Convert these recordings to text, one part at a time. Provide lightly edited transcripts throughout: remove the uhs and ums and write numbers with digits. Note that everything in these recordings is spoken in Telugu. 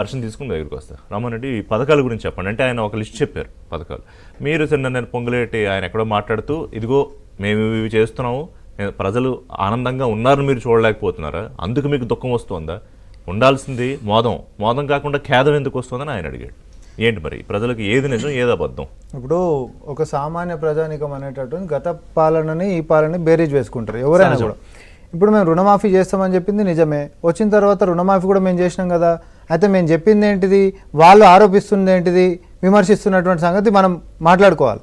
దర్శనం తీసుకుని దగ్గరికి వస్తారు. రామ్మోహన్ రెడ్డి ఈ పథకాల గురించి చెప్పండి అంటే ఆయన ఒక లిస్ట్ చెప్పారు పథకాలు. మీరు నేను పొంగులేటి ఆయన ఎక్కడో మాట్లాడుతూ ఇదిగో మేము ఇవి చేస్తున్నాము, ప్రజలు ఆనందంగా ఉన్నారని మీరు చూడలేకపోతున్నారా, అందుకు మీకు దుఃఖం వస్తుందా, ఉండాల్సింది మోదం కాకుండా ఖేదం ఎందుకు వస్తుందని ఆయన అడిగాడు. ఏంటి మరి ప్రజలకు ఏది నిజం ఏది అబద్ధం? ఇప్పుడు ఒక సామాన్య ప్రజానికం అనేటటువంటి గత పాలనని ఈ పాలనని బేరీజ్ వేసుకుంటారు ఎవరైనా కూడా. ఇప్పుడు మేము రుణమాఫీ చేస్తామని చెప్పింది నిజమే, వచ్చిన తర్వాత రుణమాఫీ కూడా మేము చేసినాం కదా. అయితే మేము చెప్పింది ఏంటిది, వాళ్ళు ఆరోపిస్తుంది ఏంటిది, విమర్శిస్తున్నటువంటి సంగతి మనం మాట్లాడుకోవాలి.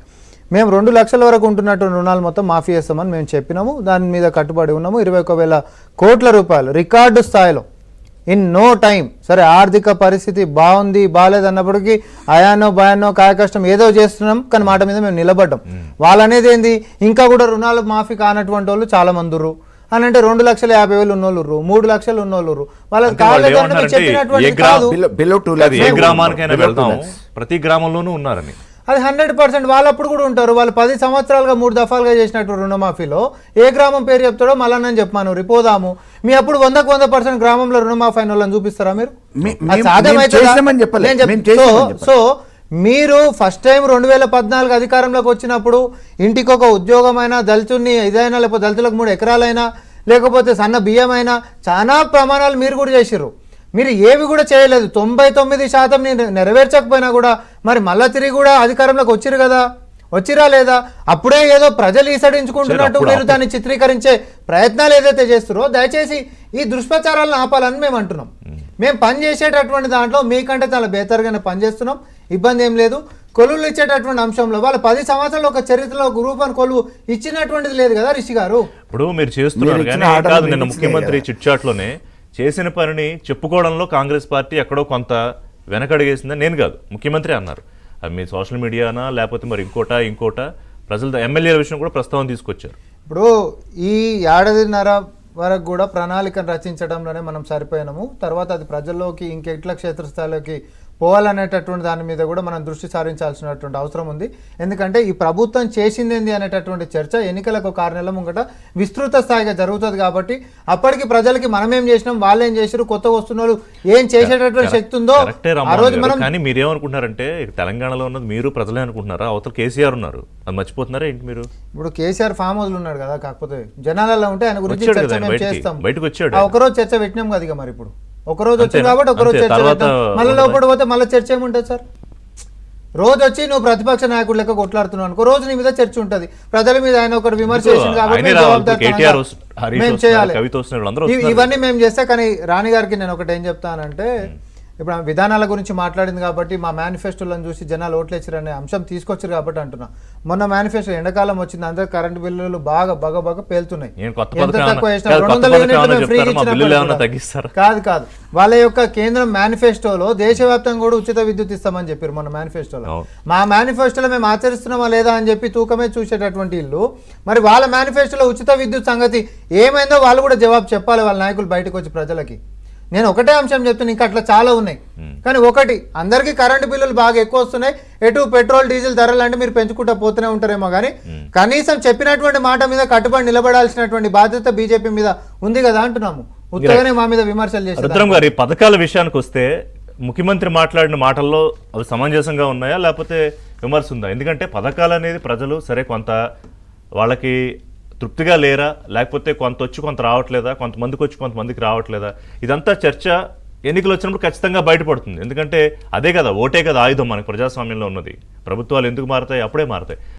మేము 2 లక్షల వరకు ఉంటున్నటువంటి రుణాలు మొత్తం మాఫీ చేస్తామని మేము చెప్పినాము, దాని మీద కట్టుబడి ఉన్నాము. 21,000 కోట్ల రూపాయలు రికార్డు స్థాయిలో ఇన్ నో టైం. సరే ఆర్థిక పరిస్థితి బాగుంది బాగాలేదు అన్నప్పటికీ అయానో భయానో కాయకష్టం ఏదో చేస్తున్నాం, కానీ మాట మీద మేము నిలబడ్డాం. వాళ్ళనేది ఏంది, ఇంకా కూడా రుణాలు మాఫీ కానటువంటి వాళ్ళు చాలా మంది ఉర్రు అని అంటే 2,50,000 ఉన్నోళ్ళు, 3 లక్షలు ఉన్నోళ్ళు వాళ్ళకి ప్రతి గ్రామంలోనూ ఉన్నారని అది 100% వాళ్ళప్పుడు కూడా ఉంటారు. వాళ్ళు 10 సంవత్సరాలుగా 3 దఫాలుగా చేసినట్టు రుణమాఫీలో ఏ గ్రామం పేరు చెప్తాడో మళ్ళీ నేను చెప్పాను రిపోదాము. మీ అప్పుడు 100% గ్రామంలో రుణమాఫీ అయిన వాళ్ళని చూపిస్తారా మీరు? సో మీరు ఫస్ట్ టైం 2014 అధికారంలోకి వచ్చినప్పుడు ఇంటికి ఒక ఉద్యోగమైనా, దళితుడిని ఇదైనా, లేకపోతే దళితులకు 3 ఎకరాలైనా, లేకపోతే సన్న బియ్యమైనా చాలా ప్రమాణాలు మీరు కూడా చేసిర్రు. మీరు ఏవి కూడా చేయలేదు. 99% నెరవేర్చకపోయినా కూడా మరి మళ్ళా తిరిగి కూడా అధికారంలోకి వచ్చిరు కదా, వచ్చిరా లేదా? అప్పుడే ఏదో ప్రజలు ఈసడించుకుంటున్నట్టు మీరు దాన్ని చిత్రీకరించే ప్రయత్నాలు ఏదైతే చేస్తారో దయచేసి ఈ దుష్ప్రచారాలను ఆపాలని మేము అంటున్నాం. మేము పని చేసేటటువంటి దాంట్లో మీకంటే చాలా బేతర్గానే పనిచేస్తున్నాం, ఇబ్బంది ఏం లేదు. కొలువులు ఇచ్చేటటువంటి అంశంలో వాళ్ళు 10 సంవత్సరాలు ఒక చరిత్రలో గ్రూప్ కొలువు ఇచ్చినటువంటిది లేదు కదా రిషి గారు. ఇప్పుడు మీరు చేస్తున్నారు కానీ కాదు, నిన్న ముఖ్యమంత్రి చిట్చాట్లోనే చేసిన పనిని చెప్పుకోవడంలో కాంగ్రెస్ పార్టీ ఎక్కడో కొంత వెనకడిగేసిందని నేను కాదు ముఖ్యమంత్రి అన్నారు. అది మీ సోషల్ మీడియానా లేకపోతే మరి ఇంకోట ప్రజల ఎమ్మెల్యేల విషయం కూడా ప్రస్తావన తీసుకొచ్చారు. ఇప్పుడు ఈ ఏడాదిన్నర వరకు కూడా ప్రణాళికను రచించడంలోనే మనం సరిపోయినాము. తర్వాత అది ప్రజల్లోకి ఇంకెట్ల క్షేత్రస్థాయిలోకి పోవాలనేటటువంటి దాని మీద కూడా మనం దృష్టి సారించాల్సినటువంటి అవసరం ఉంది. ఎందుకంటే ఈ ప్రభుత్వం చేసిందేంది అనేటటువంటి చర్చ ఎన్నికలకు 6 నెలల ముంగట విస్తృత స్థాయిగా జరుగుతుంది. కాబట్టి అప్పటికి ప్రజలకి మనం ఏం చేసినాం, వాళ్ళు ఏం చేసారు, కొత్తగా వస్తున్నారు ఏం చేసేటటువంటి శక్తి ఉందో ఆ రోజు మనం. కానీ మీరేమనుకుంటున్నారంటే తెలంగాణలో ఉన్నది మీరు ప్రజలే అనుకుంటున్నారా, అవతల కేసీఆర్ ఉన్నారు, అది మర్చిపోతున్నారా ఏంటి మీరు? ఇప్పుడు కేసీఆర్ ఫామ్ హౌస్లు ఉన్నాడు కదా, కాకపోతే జనాలలో ఉంటే ఆయన గురించి చర్చ మేము చేస్తాం. బయటకు వచ్చాడు, ఒకరోజు చర్చ పెట్టినాం కదా. ఇక మరి ఇప్పుడు ఒకరోజు వచ్చింది కాబట్టి ఒకరోజు చర్చ పెడతాం, మళ్ళీ లోపల పోతే మళ్ళీ చర్చ ఏముంటుంది సార్? రోజు వచ్చి నువ్వు ప్రతిపక్ష నాయకుడు లెక్క కొట్లాడుతున్నావు అనుకో, రోజు నీ మీద చర్చ ఉంటుంది. ప్రజల మీద ఆయన ఒకటి విమర్శ చేసింది కాబట్టి మేము చేయాలి. ఇవన్నీ మేము చేస్తే. కానీ రాణి గారికి నేను ఒకటి ఏం చెప్తానంటే, ఇప్పుడు ఆమె విధానాల గురించి మాట్లాడింది కాబట్టి మా మేనిఫెస్టోలను చూసి జనాలు ఓట్లేచ్చారనే అంశం తీసుకొచ్చారు కాబట్టి అంటున్నా. మొన్న మేనిఫెస్టో ఎండాకాలం వచ్చింది, అందరూ కరెంటు బిల్లులు బాగా పేలుతున్నాయి. ఎంత తక్కువ వేసినా 200 యూనిట్లు ఫ్రీ ఇచ్చిన కాదు. వాళ్ళ యొక్క కేంద్రం మేనిఫెస్టోలో దేశవ్యాప్తంగా కూడా ఉచిత విద్యుత్ ఇస్తామని చెప్పారు మొన్న మేనిఫెస్టోలో. మా మేనిఫెస్టోలో మేము ఆచరిస్తున్నామా లేదా అని చెప్పి తూకమే చూసేటటువంటి ఇల్లు మరి వాళ్ళ మేనిఫెస్టోలో ఉచిత విద్యుత్ సంగతి ఏమైందో వాళ్ళు కూడా జవాబు చెప్పాలి వాళ్ళ నాయకులు బయటకు వచ్చి ప్రజలకి. నేను ఒకటే అంశం చెప్తాను, ఇంకా అట్లా చాలా ఉన్నాయి. కానీ ఒకటి, అందరికీ కరెంటు బిల్లులు బాగా ఎక్కువ వస్తున్నాయి, ఎటు పెట్రోల్ డీజిల్ ధరలు అంటే మీరు పెంచుకుంటూ పోతూనే ఉంటారేమో. కానీ కనీసం చెప్పినటువంటి మాట మీద కట్టుబడి నిలబడాల్సినటువంటి బాధ్యత బీజేపీ మీద ఉంది కదా అంటున్నాము. ఉత్తగానే మా మీద విమర్శలు చేస్తారు. పథకాల విషయానికి వస్తే ముఖ్యమంత్రి మాట్లాడిన మాటల్లో అవి సమంజసంగా ఉన్నాయా లేకపోతే విమర్శ ఉందా? ఎందుకంటే పథకాలు అనేది ప్రజలు సరే కొంత వాళ్ళకి తృప్తిగా లేరా, లేకపోతే కొంత వచ్చి కొంత రావట్లేదా, కొంతమందికి వచ్చి కొంతమందికి రావట్లేదా, ఇదంతా చర్చ ఎన్నికలు వచ్చినప్పుడు ఖచ్చితంగా బయటపడుతుంది. ఎందుకంటే అదే కదా, ఓటే కదా ఆయుధం మనకి ప్రజాస్వామ్యంలో ఉన్నది. ప్రభుత్వాలు ఎందుకు మారుతాయి, అప్పుడే మారుతాయి.